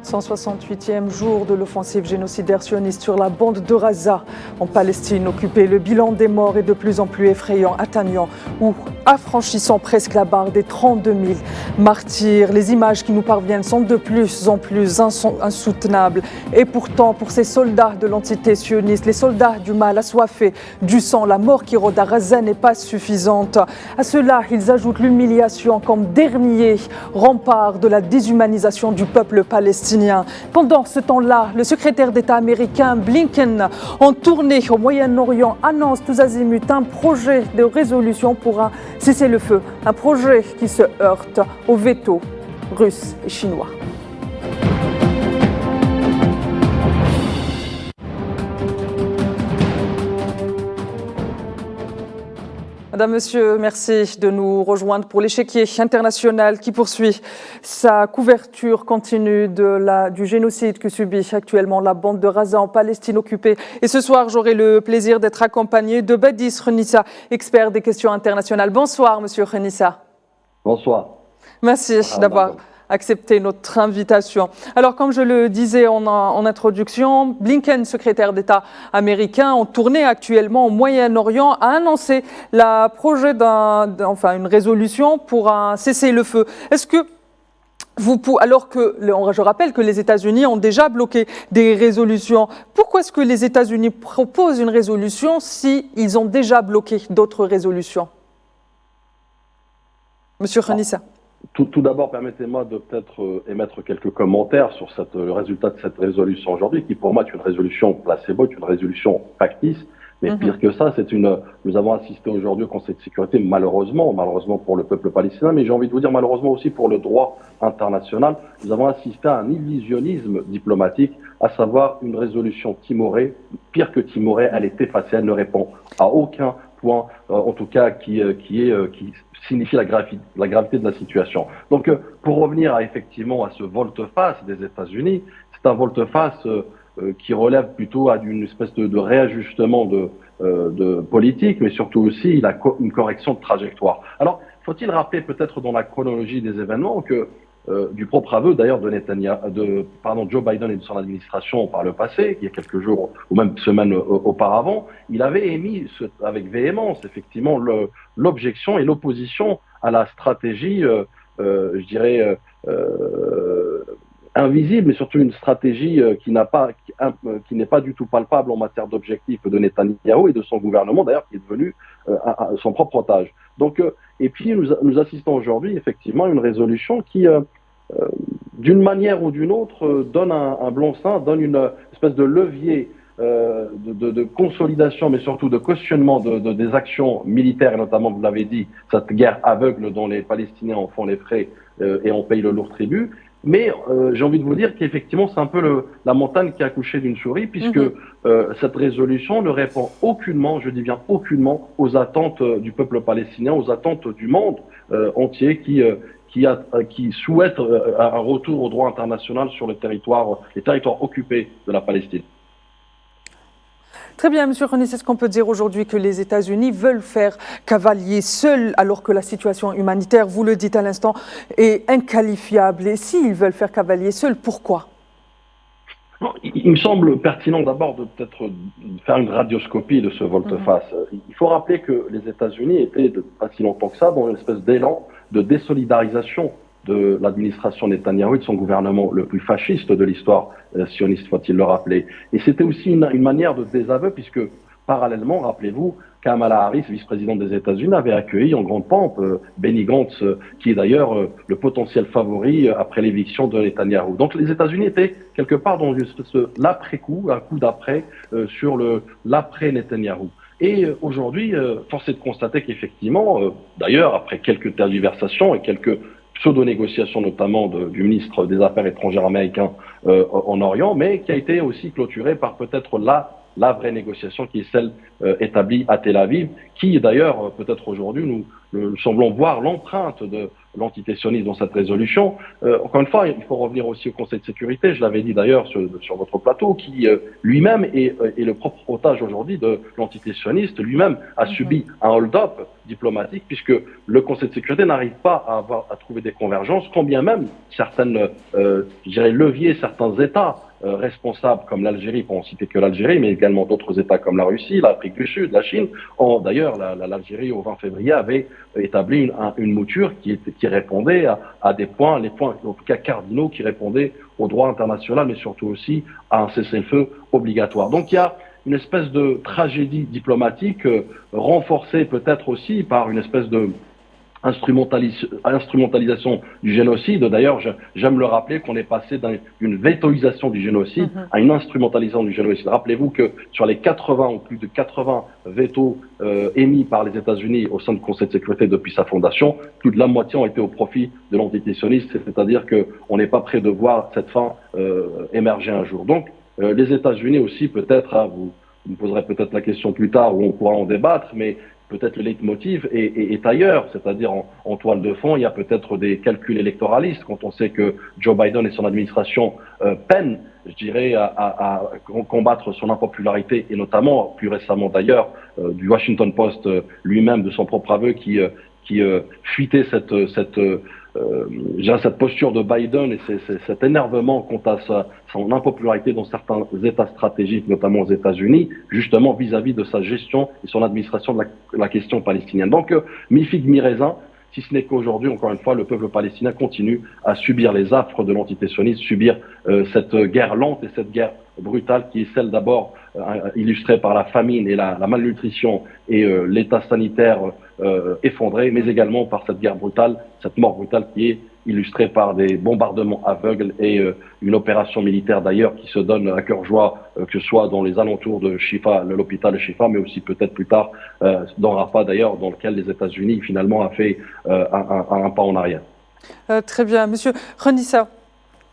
168e jour de l'offensive génocidaire sioniste sur la bande de Gaza en Palestine occupée. Le bilan des morts est de plus en plus effrayant, atteignant ou affranchissant presque la barre des 32 000 martyrs. Les images qui nous parviennent sont de plus en plus insoutenables. Et pourtant, pour ces soldats de l'entité sioniste, les soldats du mal assoiffés du sang, la mort qui rôde à Gaza n'est pas suffisante. À cela, ils ajoutent l'humiliation comme dernier rempart de la déshumanisation du peuple palestinien. Pendant ce temps-là, le secrétaire d'État américain Blinken, en tournée au Moyen-Orient, annonce tous azimuts un projet de résolution pour un cessez-le-feu. Un projet qui se heurte au veto russe et chinois. Madame, Monsieur, merci de nous rejoindre pour l'échiquier international qui poursuit sa couverture continue du génocide que subit actuellement la bande de Gaza en Palestine occupée. Et ce soir, j'aurai le plaisir d'être accompagné de Badis Renissa, expert des questions internationales. Bonsoir, Monsieur Renissa. Bonsoir. Merci d'avoir accepter notre invitation. Alors, comme je le disais en introduction, Blinken, secrétaire d'État américain, en tournée actuellement au Moyen-Orient, a annoncé le projet une résolution pour un cessez-le-feu. Est-ce que alors que je rappelle que les États-Unis ont déjà bloqué des résolutions, pourquoi est-ce que les États-Unis proposent une résolution si ils ont déjà bloqué d'autres résolutions? Monsieur Renissa. Tout d'abord, permettez-moi de peut-être émettre quelques commentaires sur le résultat de cette résolution aujourd'hui, qui pour moi est une résolution placebo, une résolution factice. Mais pire que ça, nous avons assisté aujourd'hui au Conseil de sécurité, malheureusement pour le peuple palestinien, mais j'ai envie de vous dire malheureusement aussi pour le droit international, nous avons assisté à un illusionnisme diplomatique, à savoir une résolution timorée. Pire que timorée, elle est effacée, elle ne répond à aucun point, en tout cas qui signifie la gravité de la situation. Donc, pour revenir effectivement à ce volte-face des États-Unis, c'est un volte-face qui relève plutôt d'une espèce de réajustement de politique, mais surtout aussi une correction de trajectoire. Alors, faut-il rappeler peut-être dans la chronologie des événements que du propre aveu d'ailleurs de Joe Biden et de son administration par le passé, il y a quelques jours ou même semaines auparavant, il avait émis avec véhémence effectivement l'objection et l'opposition à la stratégie, je dirais, invisible, mais surtout une stratégie qui n'est pas du tout palpable en matière d'objectifs de Netanyahou et de son gouvernement, d'ailleurs, qui est devenu son propre otage. Donc, et puis nous assistons aujourd'hui effectivement à une résolution qui, d'une manière ou d'une autre, donne un blanc-seing, donne une espèce de levier de consolidation, mais surtout de cautionnement des actions militaires, et notamment, vous l'avez dit, cette guerre aveugle dont les Palestiniens en font les frais et on paye le lourd tribut. Mais j'ai envie de vous dire qu'effectivement, c'est un peu la montagne qui a accouché d'une souris, puisque cette résolution ne répond aucunement, je dis bien aucunement, aux attentes du peuple palestinien, aux attentes du monde entier qui souhaite un retour au droit international sur les territoires occupés de la Palestine. Très bien, Monsieur Renissa, est-ce qu'on peut dire aujourd'hui que les États-Unis veulent faire cavalier seuls alors que la situation humanitaire, vous le dites à l'instant, est inqualifiable? Et s'ils veulent faire cavalier seuls, pourquoi? Il me semble pertinent d'abord de peut-être faire une radioscopie de ce volte-face. Il faut rappeler que les États-Unis étaient, pas si longtemps que ça, dans une espèce d'élan de désolidarisation de l'administration Netanyahou et de son gouvernement le plus fasciste de l'histoire sioniste, faut-il le rappeler. Et c'était aussi une manière de désaveu, puisque parallèlement, rappelez-vous, Kamala Harris, vice-présidente des États-Unis, avait accueilli en grande pompe Benny Gantz, qui est d'ailleurs le potentiel favori après l'éviction de Netanyahou. Donc les États-Unis étaient quelque part dans une espèce de l'après-coup, un coup d'après sur l'après-Netanyahou. Et aujourd'hui, force est de constater qu'effectivement, d'ailleurs, après quelques tergiversations et quelques pseudo-négociation notamment du ministre des Affaires étrangères américain en Orient, mais qui a été aussi clôturée par peut-être la vraie négociation qui est celle établie à Tel Aviv, qui d'ailleurs, peut-être aujourd'hui, nous semblons voir l'empreinte de l'entité sioniste dans cette résolution. Encore une fois, il faut revenir aussi au Conseil de sécurité, je l'avais dit d'ailleurs sur votre plateau, qui lui-même est le propre otage aujourd'hui de l'entité sioniste, lui-même a subi un hold-up diplomatique, puisque le Conseil de sécurité n'arrive pas à trouver des convergences, quand bien même certaines, je dirais, leviers, certains États responsables comme l'Algérie, pour en citer que l'Algérie, mais également d'autres États comme la Russie, l'Afrique du Sud, la Chine. D'ailleurs, l'Algérie, au 20 février, avait établi une mouture qui répondait à les points, en tout cas cardinaux, qui répondaient au droit international, mais surtout aussi à un cessez-le-feu obligatoire. Donc il y a une espèce de tragédie diplomatique renforcée peut-être aussi par une espèce de instrumentalisation du génocide. D'ailleurs, j'aime le rappeler qu'on est passé d'une vétoisation du génocide à une instrumentalisation du génocide. Rappelez-vous que sur les 80 ou plus de 80 vétos émis par les États-Unis au sein du Conseil de sécurité depuis sa fondation, plus de la moitié ont été au profit de l'entité sioniste, c'est-à-dire qu'on n'est pas prêt de voir cette fin émerger un jour. Donc, les États-Unis aussi, peut-être, vous me poserez peut-être la question plus tard où on pourra en débattre, mais peut-être le leitmotiv est ailleurs, c'est-à-dire en toile de fond, il y a peut-être des calculs électoralistes quand on sait que Joe Biden et son administration peinent, je dirais, à combattre son impopularité, et notamment, plus récemment d'ailleurs, du Washington Post lui-même, de son propre aveu, qui fuitait cette posture de Biden et cet énervement quant à son impopularité dans certains États stratégiques, notamment aux États-Unis, justement vis-à-vis de sa gestion et son administration de la question palestinienne. Donc, mi-figue, mi-raisin, si ce n'est qu'aujourd'hui, encore une fois, le peuple palestinien continue à subir les affres de l'entité sioniste, subir cette guerre lente et cette guerre brutale qui est celle d'abord illustrée par la famine et la malnutrition et l'état sanitaire effondré, mais également par cette guerre brutale, cette mort brutale qui est illustrée par des bombardements aveugles et une opération militaire d'ailleurs qui se donne à cœur joie, que ce soit dans les alentours de Shifa, l'hôpital de Shifa, mais aussi peut-être plus tard dans Rafah d'ailleurs, dans lequel les États-Unis finalement a fait un pas en arrière. Très bien, Monsieur Renissa.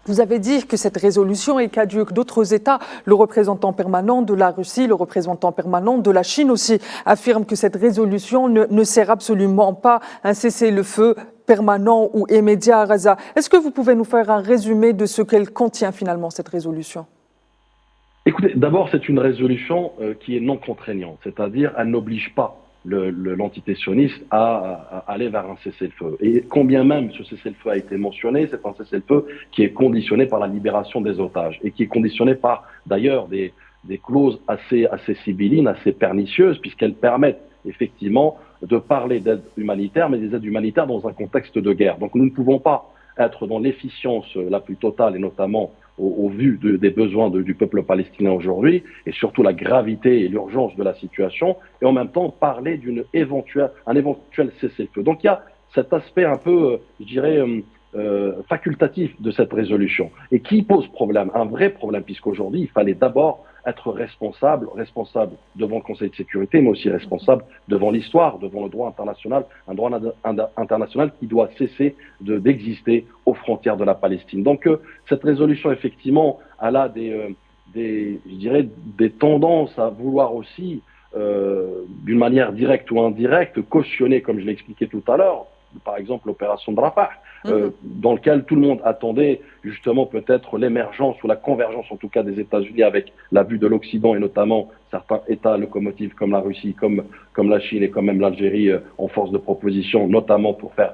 Vous avez dit que cette résolution est caduque. D'autres États, le représentant permanent de la Russie, le représentant permanent de la Chine aussi, affirment que cette résolution ne sert absolument pas à un cessez-le-feu permanent ou immédiat à Gaza. Est-ce que vous pouvez nous faire un résumé de ce qu'elle contient finalement, cette résolution ? Écoutez, d'abord, c'est une résolution qui est non contraignante, c'est-à-dire elle n'oblige pas l'entité sioniste à aller vers un cessez-le-feu. Et combien même ce cessez-le-feu a été mentionné, c'est un cessez-le-feu qui est conditionné par la libération des otages et qui est conditionné par d'ailleurs des clauses assez sibyllines, assez pernicieuses, puisqu'elles permettent effectivement de parler d'aide humanitaire, mais des aides humanitaires dans un contexte de guerre. Donc nous ne pouvons pas être dans l'efficience la plus totale, et notamment au vu des besoins du peuple palestinien aujourd'hui, et surtout la gravité et l'urgence de la situation, et en même temps parler d'un éventuel cessez-le-feu. Donc il y a cet aspect un peu, je dirais, facultatif de cette résolution, et qui pose problème, un vrai problème, puisqu'aujourd'hui il fallait d'abord être responsable devant le Conseil de sécurité, mais aussi responsable devant l'histoire, devant le droit international, un droit international qui doit cesser d'exister aux frontières de la Palestine. Donc cette résolution, effectivement, elle a je dirais, des tendances à vouloir aussi, d'une manière directe ou indirecte, cautionner, comme je l'ai expliqué tout à l'heure, par exemple l'opération de Rafah, dans lequel tout le monde attendait justement peut-être l'émergence ou la convergence en tout cas des États-Unis avec la vue de l'Occident et notamment certains États locomotives comme la Russie, comme la Chine et quand même l'Algérie en force de proposition, notamment pour faire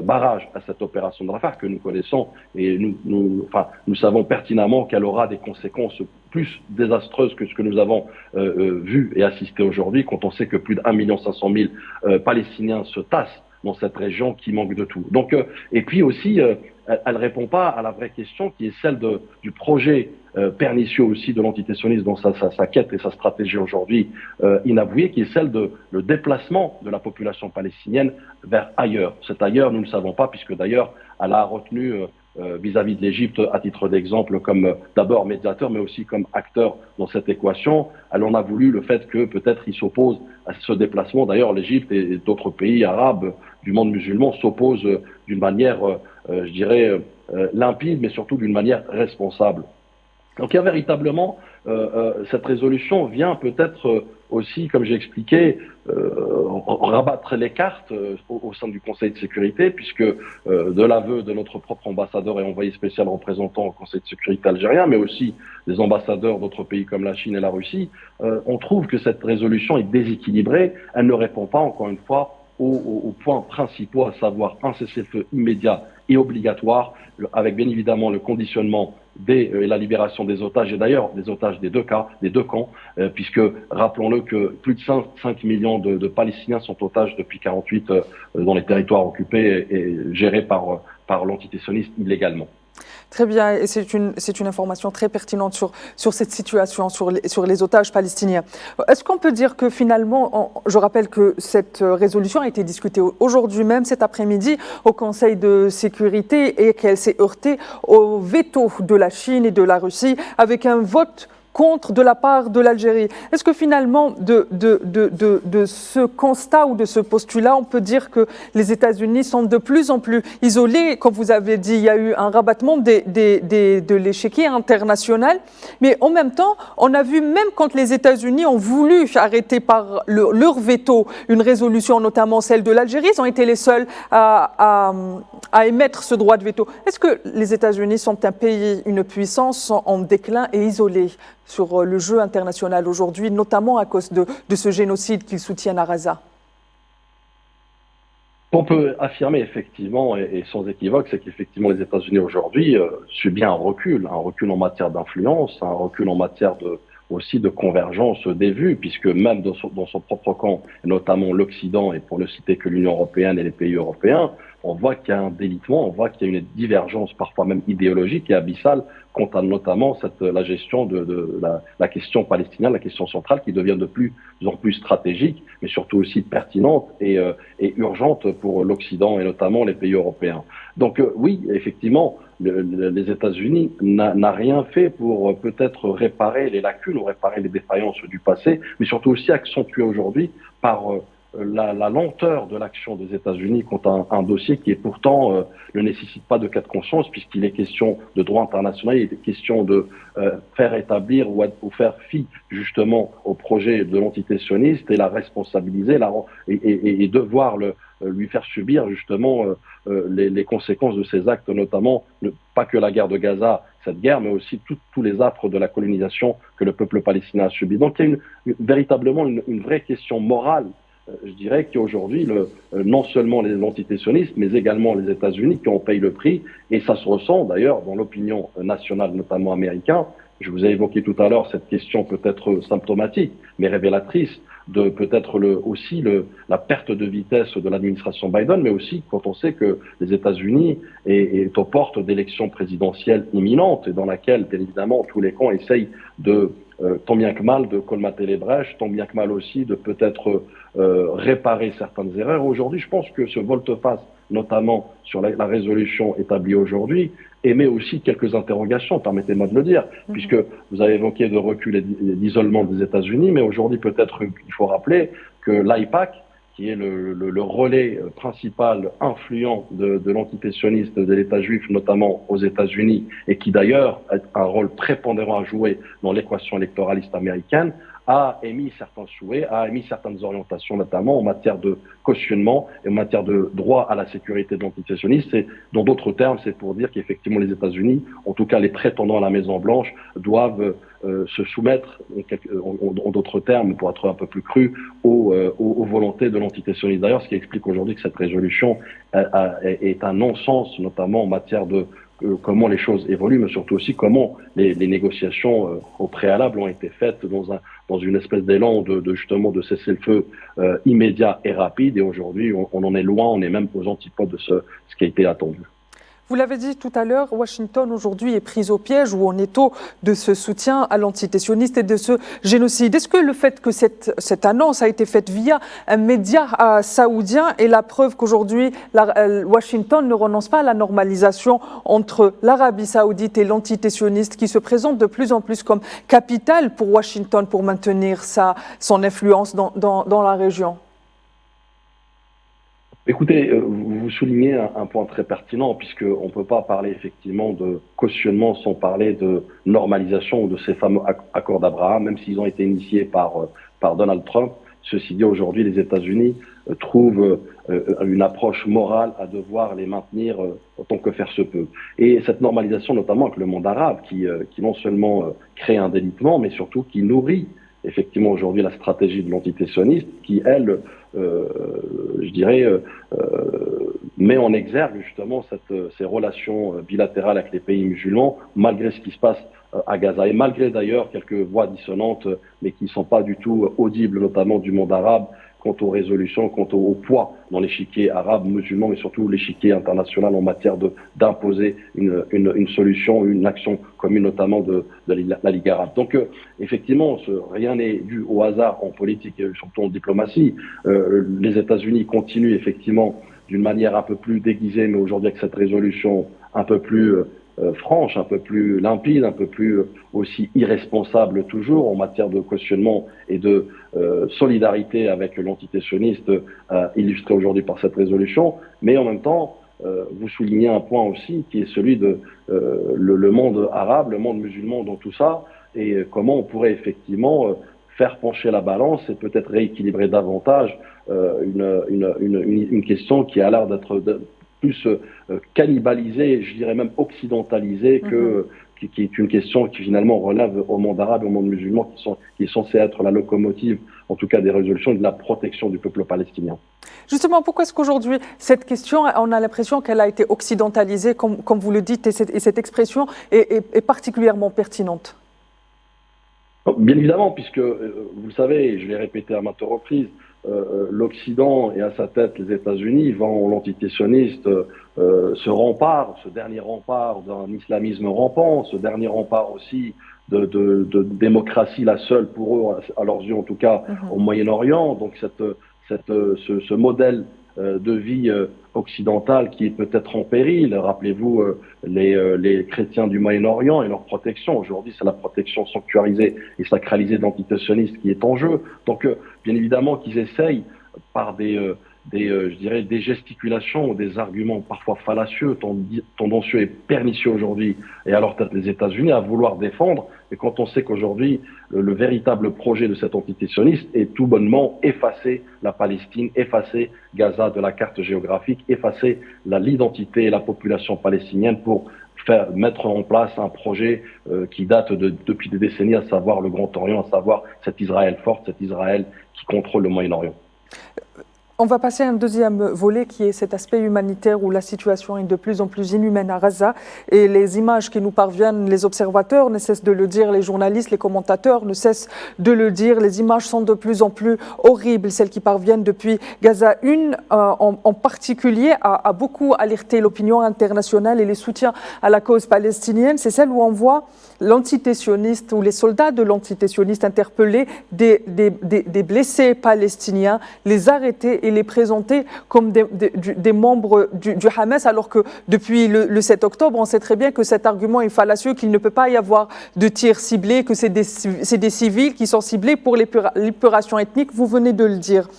barrage à cette opération de Rafah que nous connaissons et nous savons pertinemment qu'elle aura des conséquences plus désastreuses que ce que nous avons vu et assisté aujourd'hui quand on sait que plus de 1 500 000 Palestiniens se tassent dans cette région qui manque de tout. Donc, et puis aussi, elle ne répond pas à la vraie question qui est celle du projet pernicieux aussi de l'entité sioniste dans sa quête et sa stratégie aujourd'hui inavouée, qui est celle de le déplacement de la population palestinienne vers ailleurs. Cet ailleurs, nous ne le savons pas, puisque d'ailleurs, elle a retenu vis-à-vis de l'Égypte, à titre d'exemple, comme d'abord médiateur, mais aussi comme acteur dans cette équation. Elle en a voulu le fait que peut-être il s'oppose à ce déplacement. D'ailleurs, l'Égypte et d'autres pays arabes du monde musulman s'opposent d'une manière, je dirais, limpide, mais surtout d'une manière responsable. Donc il y a véritablement, cette résolution vient peut-être aussi, comme j'ai expliqué, rabattre les cartes au sein du Conseil de sécurité, puisque de l'aveu de notre propre ambassadeur et envoyé spécial représentant au Conseil de sécurité algérien, mais aussi des ambassadeurs d'autres pays comme la Chine et la Russie, on trouve que cette résolution est déséquilibrée, elle ne répond pas, encore une fois, aux points principaux, à savoir un cessez-le-feu immédiat et obligatoire, avec bien évidemment le conditionnement et la libération des otages, et d'ailleurs des otages des deux camps, puisque rappelons-le que plus de 5 millions de Palestiniens sont otages depuis 48 dans les territoires occupés et gérés par l'entité sioniste illégalement. Très bien, et c'est une information très pertinente sur cette situation, sur les otages palestiniens. Est-ce qu'on peut dire que finalement, je rappelle que cette résolution a été discutée aujourd'hui même, cet après-midi, au Conseil de sécurité et qu'elle s'est heurtée au veto de la Chine et de la Russie avec un vote contre de la part de l'Algérie. Est-ce que finalement, de ce constat ou de ce postulat, on peut dire que les États-Unis sont de plus en plus isolés? Comme vous avez dit, il y a eu un rabattement de l'échiquier international, mais en même temps, on a vu même quand les États-Unis ont voulu arrêter par leur veto une résolution, notamment celle de l'Algérie, ils ont été les seuls à émettre ce droit de veto. Est-ce que les États-Unis sont un pays, une puissance en déclin et isolée sur le jeu international aujourd'hui, notamment à cause de ce génocide qu'ils soutiennent à Gaza? On peut affirmer effectivement, et sans équivoque, c'est qu'effectivement les États-Unis aujourd'hui subissent un recul en matière d'influence, un recul en matière aussi de convergence des vues, puisque même dans son propre camp, notamment l'Occident, et pour ne citer que l'Union européenne et les pays européens, on voit qu'il y a un délitement, on voit qu'il y a une divergence parfois même idéologique et abyssale quant à notamment la gestion de la question palestinienne, la question centrale, qui devient de plus en plus stratégique, mais surtout aussi pertinente et urgente pour l'Occident et notamment les pays européens. Donc oui, effectivement, les États-Unis n'a rien fait pour peut-être réparer les lacunes ou réparer les défaillances du passé, mais surtout aussi accentuer aujourd'hui par la lenteur de l'action des États-Unis contre un dossier qui est pourtant ne nécessite pas de cas de conscience, puisqu'il est question de droit international, il est question de faire établir ou faire fi justement au projet de l'entité sioniste et la responsabiliser et devoir lui faire subir justement les conséquences de ses actes, notamment pas que la guerre de Gaza, cette guerre, mais aussi tous les affres de la colonisation que le peuple palestinien a subi. Donc il y a véritablement une vraie question morale, je dirais, qu'aujourd'hui, non seulement l'entité sioniste, mais également les États-Unis qui en payent le prix, et ça se ressent d'ailleurs dans l'opinion nationale, notamment américaine. Je vous ai évoqué tout à l'heure cette question peut-être symptomatique, mais révélatrice de peut-être aussi la perte de vitesse de l'administration Biden, mais aussi quand on sait que les États-Unis est aux portes d'élections présidentielles imminentes et dans laquelle, bien évidemment, tous les camps essayent de tant bien que mal de colmater les brèches, tant bien que mal aussi de peut-être réparer certaines erreurs. Aujourd'hui, je pense que ce volte-face, notamment sur la résolution établie aujourd'hui, émet aussi quelques interrogations, permettez-moi de le dire, puisque vous avez évoqué de recul et d'isolement des États-Unis, mais aujourd'hui peut-être il faut rappeler que l'AIPAC, qui est le relais principal influent de l'entité sioniste de l'État juif, notamment aux États-Unis, et qui d'ailleurs a un rôle prépondérant à jouer dans l'équation électoraliste américaine, a émis certains souhaits, a émis certaines orientations, notamment en matière de cautionnement et en matière de droit à la sécurité de l'entité sioniste. Dans d'autres termes, c'est pour dire qu'effectivement les États-Unis, en tout cas les prétendants à la Maison-Blanche, doivent se soumettre, en d'autres termes, pour être un peu plus cru, aux volontés de l'entité sioniste. D'ailleurs, ce qui explique aujourd'hui que cette résolution est un non-sens, notamment en matière de comment les choses évoluent, mais surtout aussi comment les négociations au préalable ont été faites dans une espèce d'élan justement de cessez-le-feu immédiat et rapide. Et aujourd'hui, on en est loin, on est même aux antipodes de ce qui a été attendu. Vous l'avez dit tout à l'heure, Washington aujourd'hui est prise au piège ou en étau de ce soutien à l'entité sioniste et de ce génocide. Est-ce que le fait que cette annonce a été faite via un média saoudien est la preuve qu'aujourd'hui Washington ne renonce pas à la normalisation entre l'Arabie saoudite et l'entité sioniste qui se présente de plus en plus comme capitale pour Washington pour maintenir son influence dans la région? Écoutez, vous soulignez un point très pertinent, puisqu'on ne peut pas parler effectivement de cautionnement sans parler de normalisation ou de ces fameux accords d'Abraham, même s'ils ont été initiés par Donald Trump. Ceci dit, aujourd'hui, les États-Unis trouvent une approche morale à devoir les maintenir autant que faire se peut. Et cette normalisation, notamment avec le monde arabe, qui non seulement crée un délitement, mais surtout qui nourrit effectivement aujourd'hui la stratégie de l'entité sioniste qui, elle, je dirais, met en exergue justement ces relations bilatérales avec les pays musulmans, malgré ce qui se passe à Gaza, et malgré d'ailleurs quelques voix dissonantes, mais qui ne sont pas du tout audibles, notamment du monde arabe, quant aux résolutions, quant au poids dans l'échiquier arabe, musulman, mais surtout l'échiquier international en matière d'imposer une solution, une action commune, notamment de la Ligue arabe. Donc, effectivement, rien n'est dû au hasard en politique et surtout en diplomatie. Les États-Unis continuent effectivement d'une manière un peu plus déguisée, mais aujourd'hui avec cette résolution un peu plus franche, un peu plus limpide, un peu plus aussi irresponsable toujours en matière de cautionnement et de solidarité avec l'entité sioniste illustrée aujourd'hui par cette résolution. Mais en même temps, vous soulignez un point aussi qui est celui de le monde arabe, le monde musulman dans tout ça, et comment on pourrait effectivement faire pencher la balance et peut-être rééquilibrer davantage une question qui a l'air d'être plus cannibalisée, je dirais même occidentalisée, qui est une question qui finalement relève au monde arabe et au monde musulman, qui est censé être la locomotive, en tout cas des résolutions et de la protection du peuple palestinien. Justement, pourquoi est-ce qu'aujourd'hui, cette question, on a l'impression qu'elle a été occidentalisée, comme vous le dites, et cette expression est particulièrement pertinente? Bien évidemment, puisque, vous le savez, et je l'ai répété à maintes reprises, l'Occident et à sa tête les États-Unis vont l'entité sioniste ce dernier rempart d'un islamisme rampant, ce dernier rempart aussi de démocratie, la seule pour eux, à leurs yeux en tout cas, au Moyen-Orient. Donc ce modèle de vie occidentale qui est peut-être en péril. Rappelez-vous les chrétiens du Moyen-Orient et leur protection. Aujourd'hui, c'est la protection sanctuarisée et sacralisée de l'entité sioniste qui est en jeu. Donc, bien évidemment qu'ils essayent par je dirais, des gesticulations ou des arguments parfois fallacieux, tendancieux et pernicieux aujourd'hui, et alors peut-être les États-Unis à vouloir défendre. Et quand on sait qu'aujourd'hui, le véritable projet de cette entité sioniste est tout bonnement effacer la Palestine, effacer Gaza de la carte géographique, effacer l'identité et la population palestinienne pour mettre en place un projet qui date depuis des décennies, à savoir le Grand Orient, à savoir cet Israël fort, cet Israël qui contrôle le Moyen-Orient. On va passer à un deuxième volet qui est cet aspect humanitaire où la situation est de plus en plus inhumaine à Gaza et les images qui nous parviennent, les observateurs ne cessent de le dire, les journalistes, les commentateurs ne cessent de le dire, les images sont de plus en plus horribles, celles qui parviennent depuis Gaza. Une en particulier a beaucoup alerté l'opinion internationale et les soutiens à la cause palestinienne, c'est celle où on voit l'entité sioniste ou les soldats de l'entité sioniste interpeller des blessés palestiniens, les arrêter et les présenter comme des membres du Hamas, alors que depuis le 7 octobre, on sait très bien que cet argument est fallacieux, qu'il ne peut pas y avoir de tirs ciblés, que c'est des civils qui sont ciblés pour l'épuration ethnique, vous venez de le dire.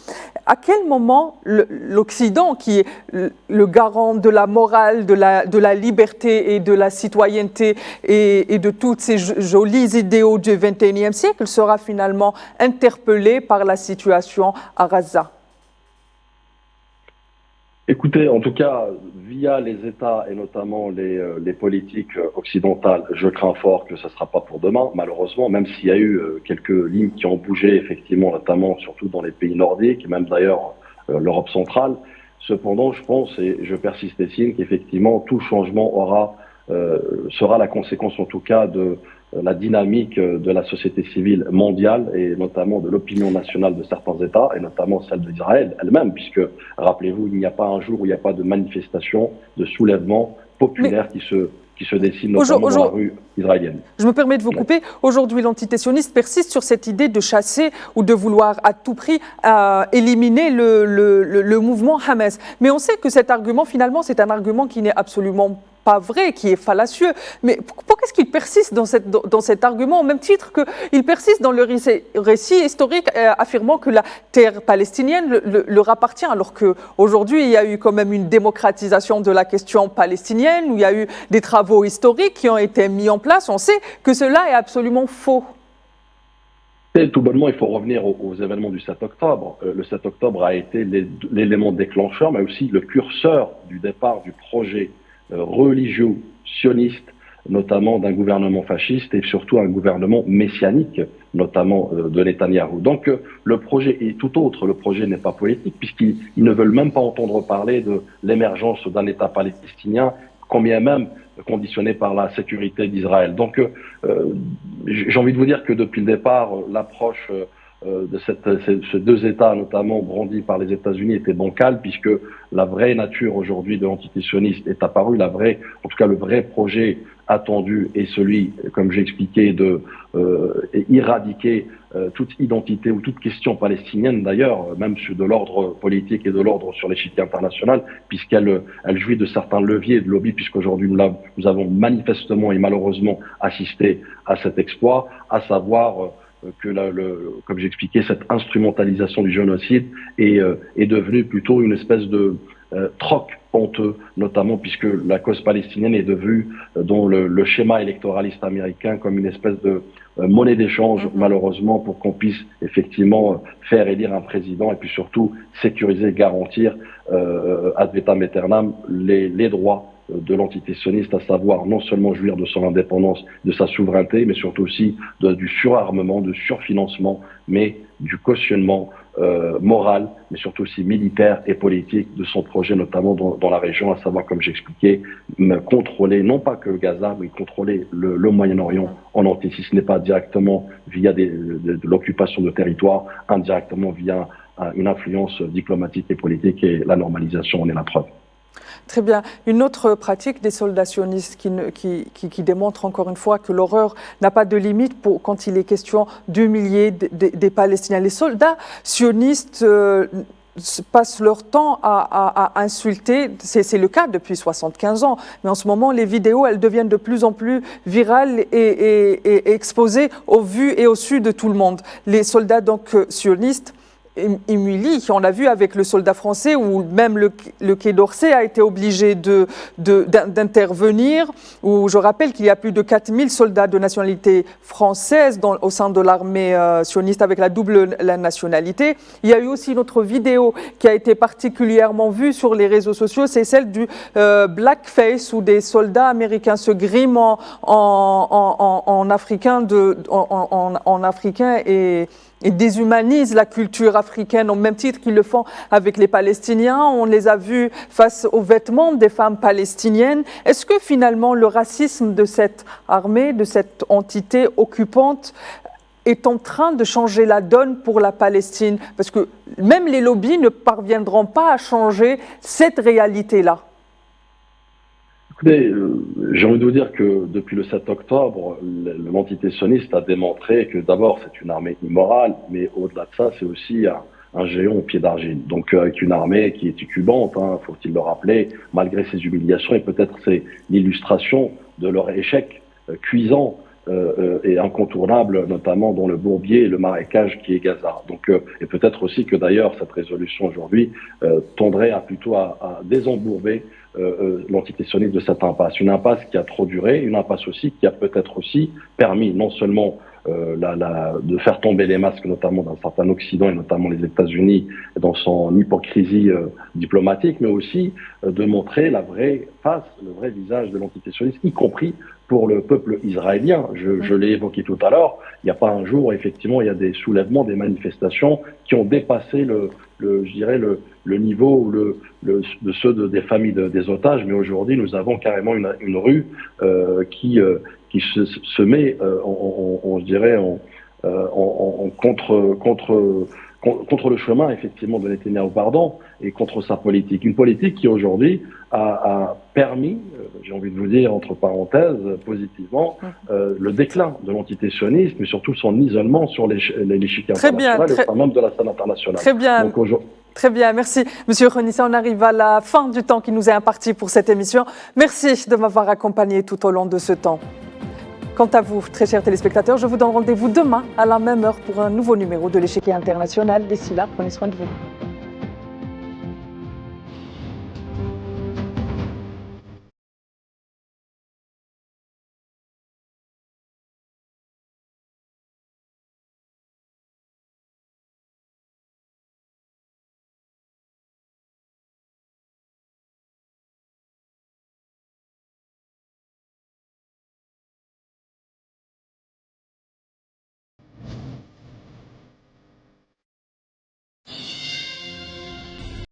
À quel moment l'Occident, qui est le garant de la morale, de la liberté et de la citoyenneté et de toutes ces jolis idéaux du XXIe siècle, sera finalement interpellé par la situation à Gaza? Écoutez, en tout cas, via les États et notamment les politiques occidentales, je crains fort que ce ne sera pas pour demain, malheureusement, même s'il y a eu quelques lignes qui ont bougé, effectivement, notamment surtout dans les pays nordiques, et même d'ailleurs l'Europe centrale. Cependant, je pense, et je persiste et signe, qu'effectivement, tout changement sera la conséquence, en tout cas, de la dynamique de la société civile mondiale et notamment de l'opinion nationale de certains États et notamment celle d'Israël elle-même, puisque, rappelez-vous, il n'y a pas un jour où il n'y a pas de manifestation, de soulèvement populaire qui se dessine notamment dans la rue israélienne. Je me permets de vous couper. Aujourd'hui, l'entité sioniste persiste sur cette idée de chasser ou de vouloir à tout prix éliminer le mouvement Hamas. Mais on sait que cet argument, finalement, c'est un argument qui n'est absolument pas vrai, qui est fallacieux. Mais pourquoi est-ce qu'il persiste dans cet argument, au même titre qu'il persiste dans le récit historique affirmant que la terre palestinienne leur appartient, alors qu'aujourd'hui, il y a eu quand même une démocratisation de la question palestinienne, où il y a eu des travaux historiques qui ont été mis en place. On sait que cela est absolument faux. Et tout bonnement, il faut revenir aux événements du 7 octobre. Le 7 octobre a été l'élément déclencheur, mais aussi le curseur du départ du projet religieux sioniste notamment d'un gouvernement fasciste et surtout un gouvernement messianique, notamment de Netanyahou. Donc le projet est tout autre, le projet n'est pas politique puisqu'ils ne veulent même pas entendre parler de l'émergence d'un État palestinien, combien même conditionné par la sécurité d'Israël. Donc j'ai envie de vous dire que depuis le départ, l'approche de ces deux États, notamment brandis par les États-Unis, était bancale, puisque la vraie nature aujourd'hui de l'entité sioniste est apparue, en tout cas le vrai projet attendu est celui, comme j'ai expliqué, de éradiquer toute identité ou toute question palestinienne d'ailleurs, même de l'ordre politique et de l'ordre sur l'échiquier international, puisqu'elle jouit de certains leviers de lobby, puisqu'aujourd'hui nous avons manifestement et malheureusement assisté à cet exploit, à savoir que comme j'expliquais, cette instrumentalisation du génocide est devenue plutôt une espèce de troc honteux, notamment puisque la cause palestinienne est devenue dans le schéma électoraliste américain comme une espèce de monnaie d'échange, malheureusement, pour qu'on puisse effectivement faire élire un président et puis surtout sécuriser, garantir ad vitam aeternam les droits de l'entité sioniste, à savoir non seulement jouir de son indépendance, de sa souveraineté, mais surtout aussi du surarmement, du surfinancement, mais du cautionnement moral, mais surtout aussi militaire et politique de son projet, notamment dans la région, à savoir, comme j'expliquais, contrôler non pas que Gaza, mais contrôler le Moyen-Orient en entier, si ce n'est pas directement via de l'occupation de territoires, indirectement via une influence diplomatique et politique, et la normalisation en est la preuve. Très bien. Une autre pratique des soldats sionistes qui démontre encore une fois que l'horreur n'a pas de limite quand il est question d'humilier des Palestiniens. Les soldats sionistes passent leur temps à insulter, c'est le cas depuis 75 ans, mais en ce moment les vidéos elles deviennent de plus en plus virales et exposées au vu et au su de tout le monde. Les soldats donc sionistes humilient. On l'a vu avec le soldat français où même le Quai d'Orsay a été obligé d'intervenir, où je rappelle qu'il y a plus de 4000 soldats de nationalité française au sein de l'armée sioniste avec la double nationalité. Il y a eu aussi une autre vidéo qui a été particulièrement vue sur les réseaux sociaux, c'est celle du blackface où des soldats américains se griment en africain et déshumanisent la culture africaine au même titre qu'ils le font avec les Palestiniens. On les a vus face aux vêtements des femmes palestiniennes. Est-ce que finalement le racisme de cette armée, de cette entité occupante est en train de changer la donne pour la Palestine? Parce que même les lobbies ne parviendront pas à changer cette réalité-là. Écoutez, j'ai envie de vous dire que depuis le 7 octobre, l'entité sioniste a démontré que d'abord c'est une armée immorale, mais au-delà de ça, c'est aussi un géant au pied d'argile. Donc avec une armée qui est titubante, faut-il le rappeler, malgré ses humiliations, et peut-être c'est l'illustration de leur échec cuisant et incontournable, notamment dans le bourbier et le marécage qui est Gaza. Donc, et peut-être aussi que d'ailleurs cette résolution aujourd'hui tendrait plutôt à désembourber l'entité sioniste de cette impasse. Une impasse qui a trop duré, une impasse aussi qui a peut-être aussi permis non seulement de faire tomber les masques, notamment d'un certain Occident et notamment les États-Unis dans son hypocrisie diplomatique, mais aussi de montrer la vraie face, le vrai visage de l'entité sioniste, y compris pour le peuple israélien. Je l'ai évoqué tout à l'heure, il n'y a pas un jour, effectivement, il y a des soulèvements, des manifestations qui ont dépassé le niveau de ceux des familles des otages, mais aujourd'hui nous avons carrément une rue qui se met contre le chemin effectivement de Netanyahou, et contre sa politique. Une politique qui aujourd'hui a permis, j'ai envie de vous dire entre parenthèses, positivement, le déclin de l'entité sioniste, mais surtout son isolement sur l'échiquier international et même de la scène internationale. Très bien. Donc, très bien, merci. Monsieur Renissa, on arrive à la fin du temps qui nous est imparti pour cette émission. Merci de m'avoir accompagné tout au long de ce temps. Quant à vous, très chers téléspectateurs, je vous donne rendez-vous demain à la même heure pour un nouveau numéro de l'Échiquier international. D'ici là, prenez soin de vous.